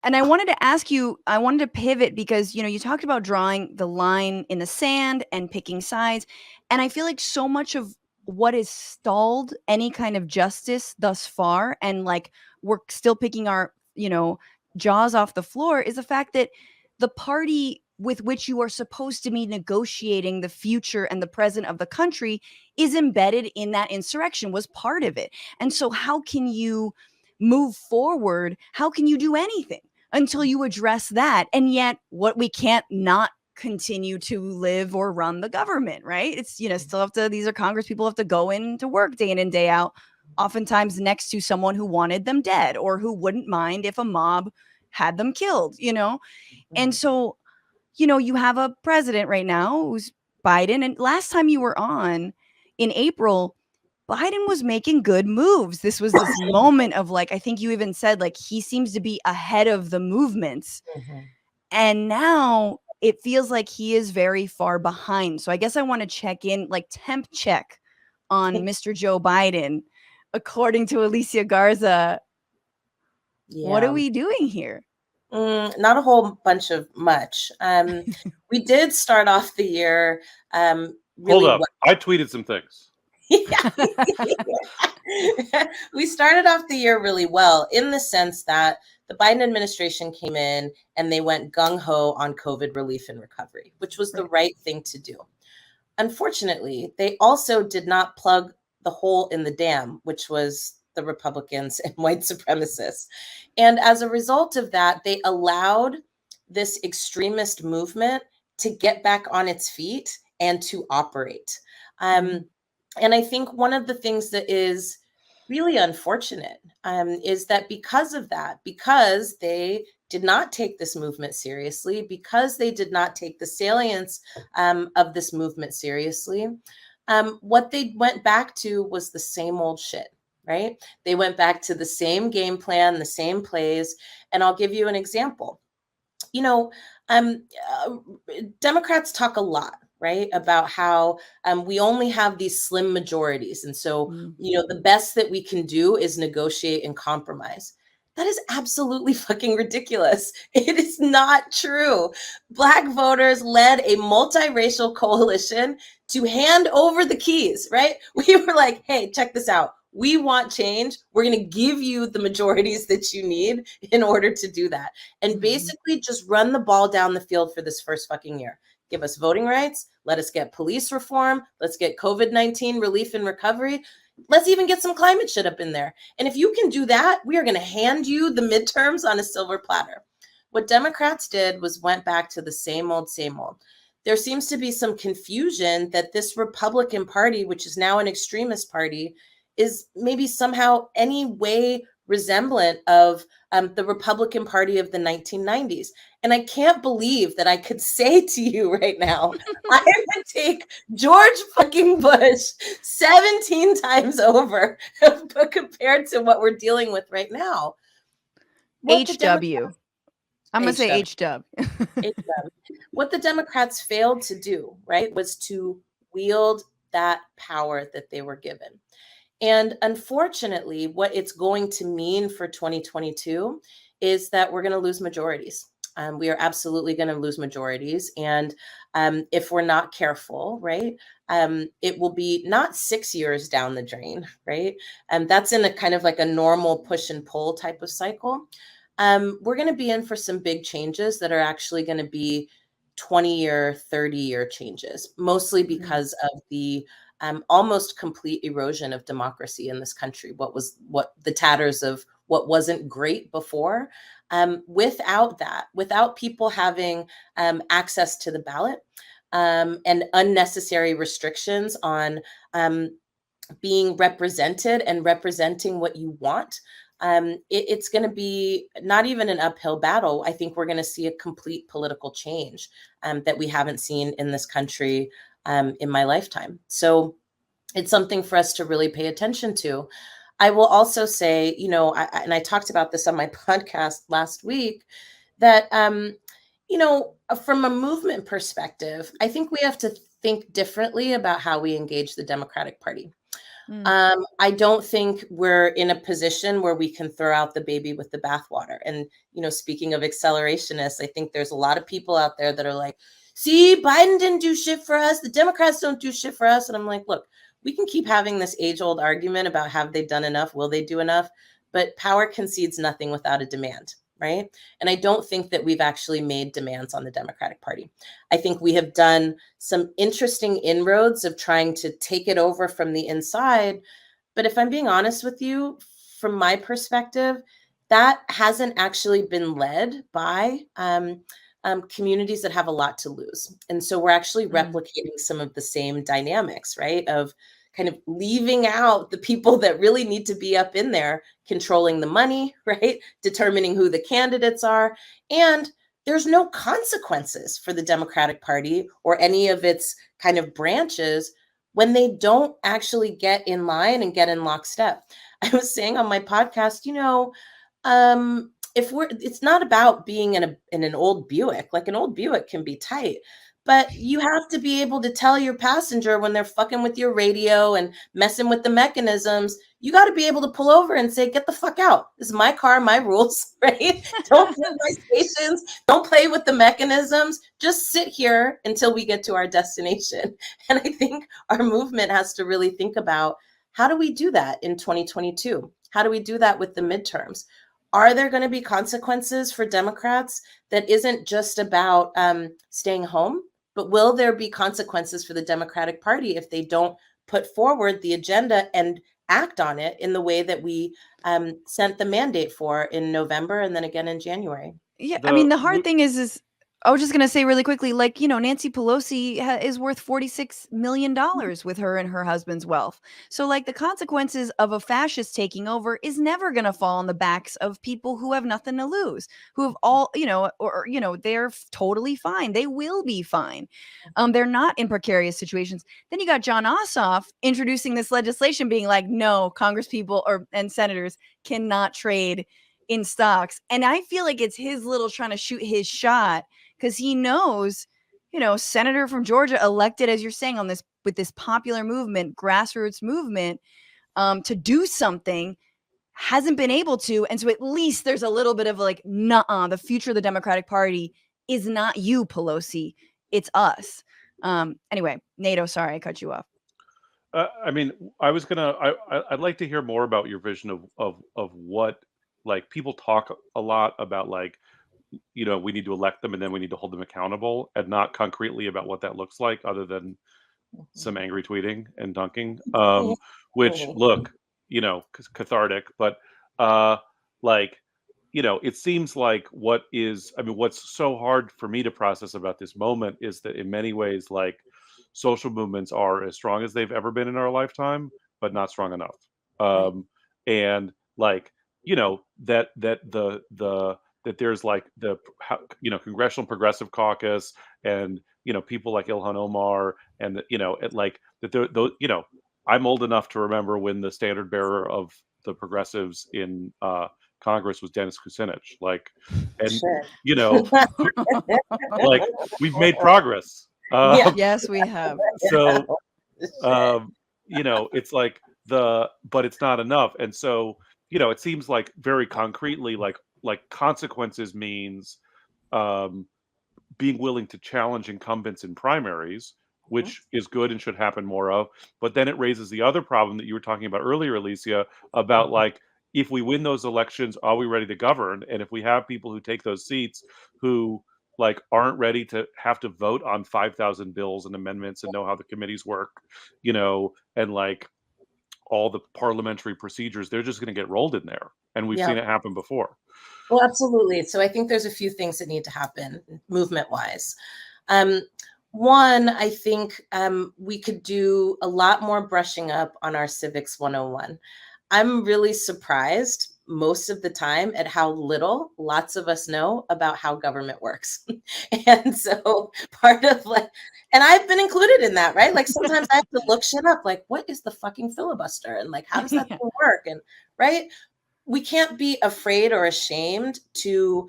And I wanted to ask you, I wanted to pivot because, you talked about drawing the line in the sand and picking sides. And I feel like so much of what has stalled any kind of justice thus far, and like we're still picking our, jaws off the floor, is the fact that the party with which you are supposed to be negotiating the future and the present of the country is embedded in that insurrection, was part of it. And so, how can you move forward? How can you do anything until you address that? And yet, what we can't not continue to live or run the government, right? It's, still have to, these are Congress people, have to go in to work day in and day out, oftentimes next to someone who wanted them dead or who wouldn't mind if a mob had them killed. And so, you have a president right now who's Biden. And last time you were on in April, Biden was making good moves. This was this moment of like, I think you even said like he seems to be ahead of the movements. And now it feels like he is very far behind. So I guess I want to check in, like temp check on Mr. Joe Biden. According to Alicia Garza, what are Yeah. we doing here? Not a whole bunch of much. We did start off the year really Hold up. well. I tweeted some things. We started off the year really well in the sense that the Biden administration came in and they went gung-ho on COVID relief and recovery, which was the right thing to do. Unfortunately, they also did not plug the hole in the dam, which was the Republicans and white supremacists. And as a result of that, they allowed this extremist movement to get back on its feet and to operate. And I think one of the things that is really unfortunate is that because of that, because they did not take this movement seriously, because they did not take the salience of this movement seriously, what they went back to was the same old shit, right? They went back to the same game plan, the same plays. And I'll give you an example. You know, Democrats talk a lot, right, about how we only have these slim majorities. And so, the best that we can do is negotiate and compromise. That is absolutely fucking ridiculous. It is not true. Black voters led a multiracial coalition to hand over the keys, right? We were like, hey, check this out. We want change. We're going to give you the majorities that you need in order to do that. And basically just run the ball down the field for this first fucking year. Give us voting rights. Let us get police reform. Let's get COVID-19 relief and recovery. Let's even get some climate shit up in there. And if you can do that, we are going to hand you the midterms on a silver platter. What Democrats did was went back to the same old, same old. There seems to be some confusion that this Republican Party, which is now an extremist party, is maybe somehow any way resemblant of the Republican Party of the 1990s. And I can't believe that I could say to you right now, I would take George fucking Bush 17 times over compared to what we're dealing with right now. HW. I'm going to say HW. What the Democrats failed to do, right, was to wield that power that they were given. And unfortunately, what it's going to mean for 2022 is that we're going to lose majorities. We are absolutely going to lose majorities. And if we're not careful, right, it will be not 6 years down the drain, right? That's in a kind of like a normal push and pull type of cycle. We're going to be in for some big changes that are actually going to be 20-year, 30-year changes, mostly because of the almost complete erosion of democracy in this country. What the tatters of what wasn't great before. Without that, without people having access to the ballot and unnecessary restrictions on being represented and representing what you want, it's going to be not even an uphill battle. I think we're going to see a complete political change that we haven't seen in this country in my lifetime. So it's something for us to really pay attention to. I will also say, and I talked about this on my podcast last week, that, from a movement perspective, I think we have to think differently about how we engage the Democratic Party. I don't think we're in a position where we can throw out the baby with the bathwater. And, speaking of accelerationists, I think there's a lot of people out there that are like, see, Biden didn't do shit for us. The Democrats don't do shit for us. And I'm like, look, we can keep having this age-old argument about have they done enough? Will they do enough? But power concedes nothing without a demand, right? And I don't think that we've actually made demands on the Democratic Party. I think we have done some interesting inroads of trying to take it over from the inside. But if I'm being honest with you, from my perspective, that hasn't actually been led by communities that have a lot to lose. And so we're actually replicating some of the same dynamics, right? Of kind of leaving out the people that really need to be up in there, controlling the money, right? Determining who the candidates are. And there's no consequences for the Democratic Party or any of its kind of branches when they don't actually get in line and get in lockstep. I was saying on my podcast, it's not about being in an old Buick. Like an old Buick can be tight, but you have to be able to tell your passenger when they're fucking with your radio and messing with the mechanisms. You got to be able to pull over and say, get the fuck out. This is my car, my rules, right? Don't play my stations. Don't play with the mechanisms. Just sit here until we get to our destination. And I think our movement has to really think about, how do we do that in 2022? How do we do that with the midterms? Are there going to be consequences for Democrats that isn't just about staying home, but will there be consequences for the Democratic Party if they don't put forward the agenda and act on it in the way that we sent the mandate for in November and then again in January? Yeah, I mean, the hard thing is I was just gonna say really quickly, like, Nancy Pelosi is worth $46 million with her and her husband's wealth. So, like, the consequences of a fascist taking over is never gonna fall on the backs of people who have nothing to lose, who have all, they're totally fine. They will be fine. They're not in precarious situations. Then you got John Ossoff introducing this legislation, being like, no, Congress people and senators cannot trade in stocks. And I feel like it's his little trying to shoot his shot because he knows, senator from Georgia elected, as you're saying, on this with this popular movement, grassroots movement, to do something, hasn't been able to. And so at least there's a little bit of like, nuh-uh, the future of the Democratic Party is not you, Pelosi. It's us. Anyway, NATO, sorry, I cut you off. I mean, I'd like to hear more about your vision of what, like, people talk a lot about, like, we need to elect them and then we need to hold them accountable, and not concretely about what that looks like, other than some angry tweeting and dunking, which look, cathartic, but like, it seems like what's so hard for me to process about this moment is that in many ways, like, social movements are as strong as they've ever been in our lifetime, but not strong enough. And like, that there's like Congressional Progressive Caucus, and people like Ilhan Omar, and like that those, I'm old enough to remember when the standard bearer of the progressives in Congress was Dennis Kucinich, like, and Sure. like, we've made progress. Yeah. Yes, we have. So it's like but it's not enough. And so, it seems like very concretely, like consequences means being willing to challenge incumbents in primaries, which is good and should happen more of. But then it raises the other problem that you were talking about earlier, Alicia, about, like, if we win those elections, are we ready to govern? And if we have people who take those seats who, like, aren't ready to have to vote on 5,000 bills and amendments and know how the committees work, and like all the parliamentary procedures, they're just going to get rolled in there. And we've seen it happen before. Well, absolutely. So I think there's a few things that need to happen movement-wise. One, I think we could do a lot more brushing up on our Civics 101. I'm really surprised most of the time at how little lots of us know about how government works. And so part of, like, and I've been included in that, right? Like, sometimes I have to look shit up, like, what is the fucking filibuster? And like, how does that thing work? And right? We can't be afraid or ashamed to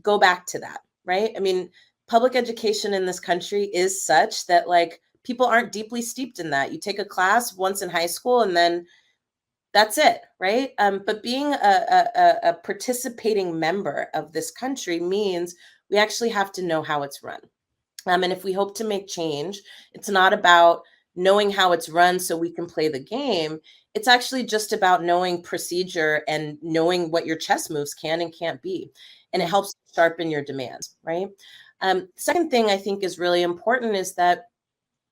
go back to that, right? I mean, public education in this country is such that, like, people aren't deeply steeped in that. You take a class once in high school and then that's it, right? But being a participating member of this country means we actually have to know how it's run. And if we hope to make change, it's not about knowing how it's run so we can play the game. It's actually just about knowing procedure and knowing what your chess moves can and can't be. And it helps sharpen your demands, right? Second thing I think is really important is that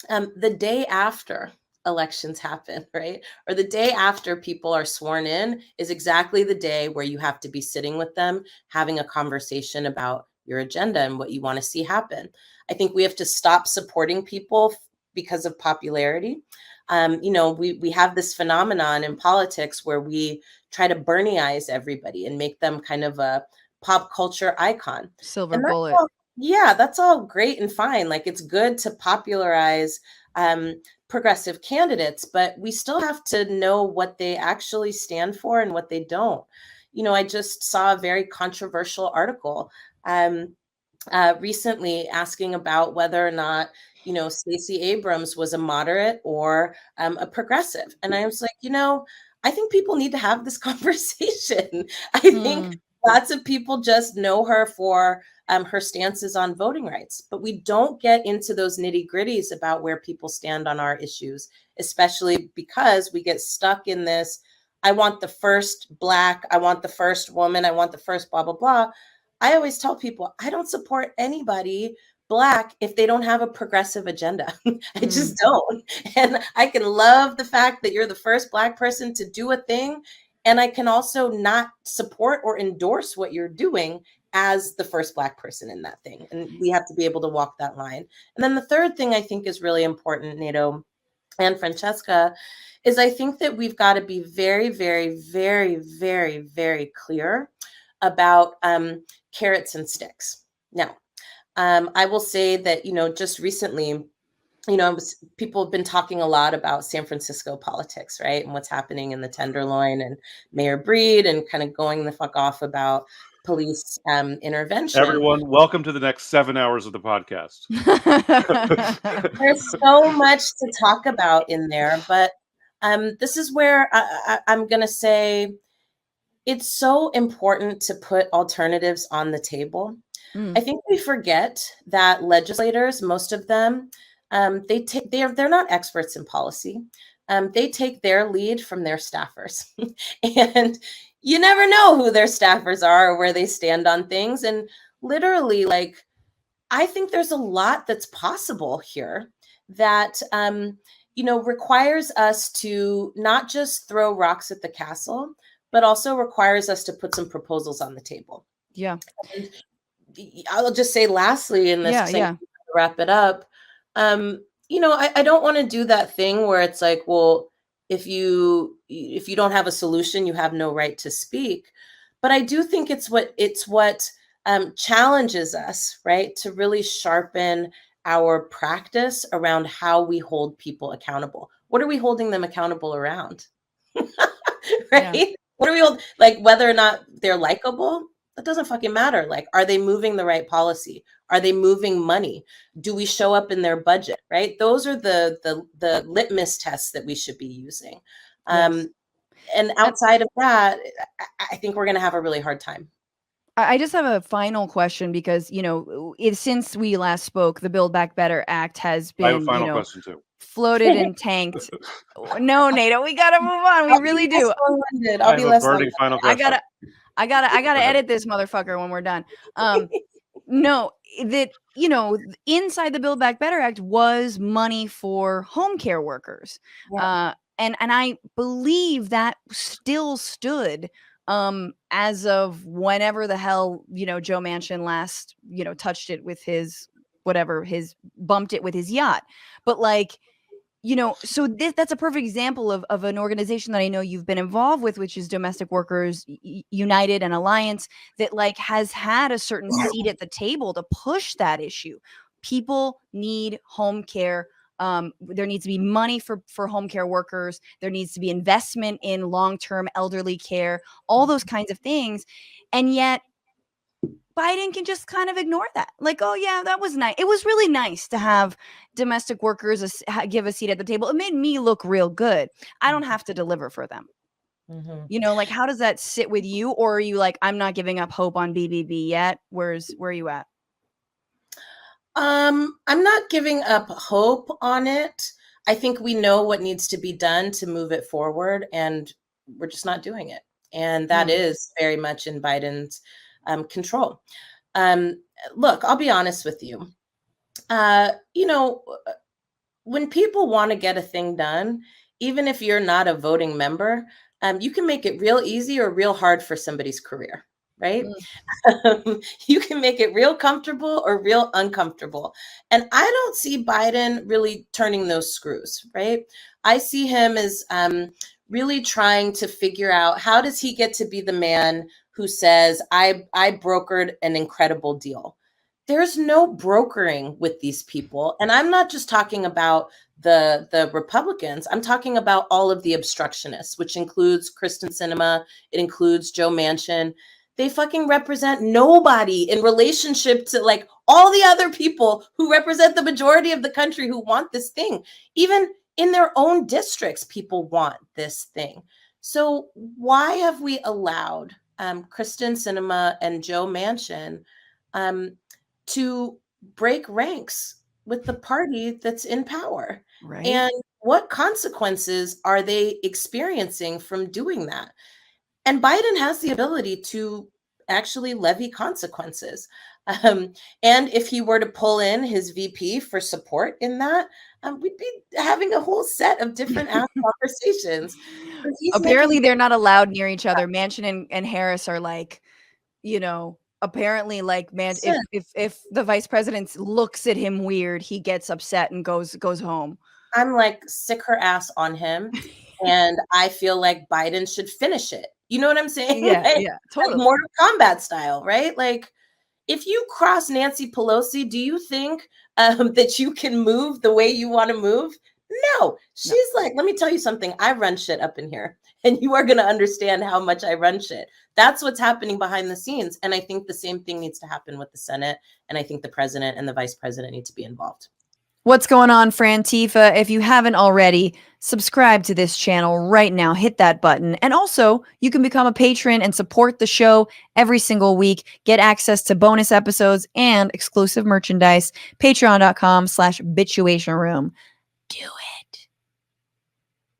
the day after elections happen, right? Or the day after people are sworn in is exactly the day where you have to be sitting with them, having a conversation about your agenda and what you want to see happen. I think we have to stop supporting people because of popularity. We have this phenomenon in politics where we try to Bernieize everybody and make them kind of a pop culture icon. Silver And bullet. yeah, that's all great and fine. Like, it's good to popularize progressive candidates, but we still have to know what they actually stand for and what they don't. I just saw a very controversial article recently asking about whether or not, Stacey Abrams was a moderate or a progressive. And I was like, I think people need to have this conversation. I think lots of people just know her for her stances on voting rights, but we don't get into those nitty gritties about where people stand on our issues, especially because we get stuck in this. I want the first Black, I want the first woman, I want the first blah, blah, blah. I always tell people I don't support anybody Black if they don't have a progressive agenda. I just don't. And I can love the fact that you're the first Black person to do a thing. And I can also not support or endorse what you're doing as the first Black person in that thing. And we have to be able to walk that line. And then the third thing I think is really important, Nato and Francesca, is I think that we've got to be very, very, very, very, very clear about carrots and sticks. Now, I will say that, just recently, people have been talking a lot about San Francisco politics, right? And what's happening in the Tenderloin and Mayor Breed and kind of going the fuck off about police intervention. Everyone, welcome to the next 7 hours of the podcast. There's so much to talk about in there, but this is where I'm going to say it's so important to put alternatives on the table. I think we forget that legislators, most of them, they're not experts in policy. They take their lead from their staffers, and you never know who their staffers are or where they stand on things. And literally, like, I think there's a lot that's possible here that requires us to not just throw rocks at the castle, but also requires us to put some proposals on the table. Yeah. And I'll just say lastly in this, to wrap it up, I don't want to do that thing where it's like, well, if you don't have a solution, you have no right to speak. But I do think it's what challenges us, right, to really sharpen our practice around how we hold people accountable. What are we holding them accountable around? Right? Yeah. What are we hold, like, whether or not they're likable? That doesn't fucking matter. Like, are they moving the right policy? Are they moving money? Do we show up in their budget? Right? Those are the litmus tests that we should be using. Yes. And outside of that, I think we're going to have a really hard time. I just have a final question because, since we last spoke, the Build Back Better Act has been, I have a final question too. Floated and tanked. No, Nato, we gotta move on. We really do. I'll be less long-winded. Final question. I gotta edit this motherfucker when we're done. No, that inside the Build Back Better Act was money for home care workers. Yeah. And I believe that still stood as of whenever the hell, Joe Manchin last, touched it with his bumped it with his yacht. But like, so that's a perfect example of an organization that I know you've been involved with, which is Domestic Workers United and Alliance, that like has had a certain seat at the table to push that issue. People need home care. There needs to be money for home care workers. There needs to be investment in long-term elderly care, all those kinds of things. And yet Biden can just kind of ignore that. Like, oh yeah, that was nice. It was really nice to have domestic workers give a seat at the table. It made me look real good. I don't have to deliver for them. Mhm. You know, like, how does that sit with you? Or are you like, I'm not giving up hope on BBB yet? Where are you at? I'm not giving up hope on it. I think we know what needs to be done to move it forward, and we're just not doing it. And that Hmm. is very much in Biden's control. Um, Look, I'll be honest with you. You know, when people want to get a thing done, even if you're not a voting member, you can make it real easy or real hard for somebody's career, right? Mm. You can make it real comfortable or real uncomfortable. And I don't see Biden really turning those screws, right? I see him as really trying to figure out, how does he get to be the man who says, I brokered an incredible deal. There's no brokering with these people. And I'm not just talking about the Republicans. I'm talking about all of the obstructionists, which includes Kristen Sinema, it includes Joe Manchin. They fucking represent nobody in relationship to like all the other people who represent the majority of the country who want this thing. Even in their own districts, people want this thing. So why have we allowed Kristen Sinema and Joe Manchin um, to break ranks with the party that's in power? Right. And what consequences are they experiencing from doing that? And Biden has the ability to actually levy consequences. And if he were to pull in his VP for support in that, we'd be having a whole set of different ass conversations. But he's Apparently, making they're not allowed near each other. Manchin and Harris are like, you know, apparently, like, man, if the vice president looks at him weird, he gets upset and goes home. I'm like, sick her ass on him. And I feel like Biden should finish it. You know what I'm saying? Yeah, Like, yeah, totally. Mortal Kombat style, right? Like, if you cross Nancy Pelosi, do you think that you can move the way you want to move? No. No. She's like, let me tell you something. I run shit up in here, and you are going to understand how much I run shit. That's what's happening behind the scenes. And I think the same thing needs to happen with the Senate. And I think the president and the vice president need to be involved. What's going on, Frantifa? If you haven't already, subscribe to this channel right now. Hit that button. And also, you can become a patron and support the show every single week. Get access to bonus episodes and exclusive merchandise. Patreon.com/Bitchuation Room. Do it.